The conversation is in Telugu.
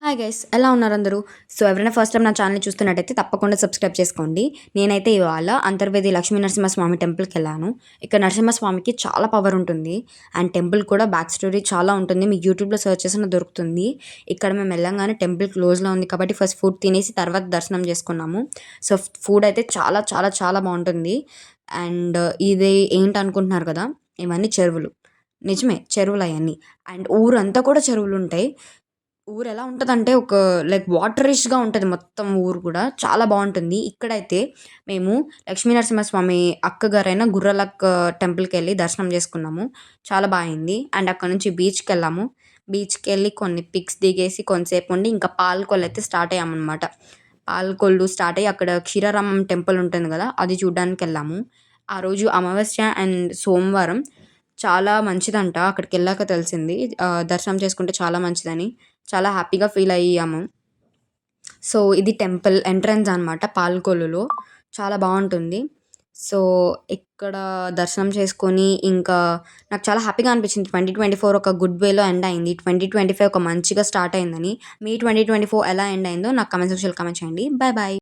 హాయ్ గైస్, ఎలా ఉన్నారు అందరూ? సో ఎవరైనా ఫస్ట్ టైం నా ఛానల్ చూస్తున్నట్టయితే తప్పకుండా సబ్స్క్రైబ్ చేసుకోండి. నేనైతే ఇవాళ అంతర్వేది లక్ష్మీ నరసింహస్వామి టెంపుల్కి వెళ్ళాను. ఇక్కడ నరసింహస్వామికి చాలా పవర్ ఉంటుంది. అండ్ టెంపుల్ కూడా బ్యాక్ స్టోరీ చాలా ఉంటుంది. మీకు యూట్యూబ్లో సెర్చ్ చేసిన దొరుకుతుంది. ఇక్కడ మేము వెళ్ళంగానే టెంపుల్ క్లోజ్లో ఉంది కాబట్టి ఫస్ట్ ఫుడ్ తినేసి తర్వాత దర్శనం చేసుకున్నాము. సో ఫుడ్ అయితే చాలా చాలా చాలా బాగుంటుంది. అండ్ ఇది ఏంటనుకుంటున్నారు కదా, ఇవన్నీ చెరువులు. నిజమే, చెరువులు అవన్నీ. అండ్ ఊరంతా కూడా చెరువులు ఉంటాయి. ఊరు ఎలా ఉంటదంటే ఒక లైక్ వాటరిష్‌గా ఉంటది మొత్తం ఊరు కూడా. చాలా బావుంటుంది. ఇక్కడైతే మేము లక్ష్మీ నరసింహస్వామి అక్కగారైన గుర్రలక్క టెంపుల్‌కెళ్ళి దర్శనం చేసుకున్నాము. చాలా బా అయింది. అండ్ అక్కడి నుంచి బీచ్‌కెళ్ళాము. బీచ్‌కెళ్ళి కొన్ని పిక్స్ దిగేసి కొంతసేపు ఉండి ఇంకా పాలకొల్లయితే స్టార్ట్ అయ్యామనమాట. పాలకొల్లు స్టార్ట్ అయ్యి అక్కడ క్షీరారామం టెంపుల్ ఉంటుంది గదా, అది చూడ్డానికెళ్ళాము. ఆ రోజు అమావాస్య అండ్ సోమవారం చాలా మంచిదంట. అక్కడికెళ్ళాక తెలిసింది. దర్శనం చేసుకుంటే చాలా మంచిదని. చాలా హ్యాపీగా ఫీల్ అయ్యాము. సో ఇది టెంపుల్ ఎంట్రన్స్ అనమాట పాలకొల్లులో. చాలా బావుంటుంది. సో ఇక్కడ దర్శనం చేసుకొని ఇంకా నాకు చాలా హ్యాపీగా అనిపించింది. 2024 ఒక గుడ్ వేలో ఎండ్ అయింది. 2025 ఒక మంచిగా స్టార్ట్ అయిందని. మీ 2024 ఎలా ఎండ్ అయిందో నాకు కామెంట్ సెక్షన్‌లో కామెంట్ చేయండి. Bye bye.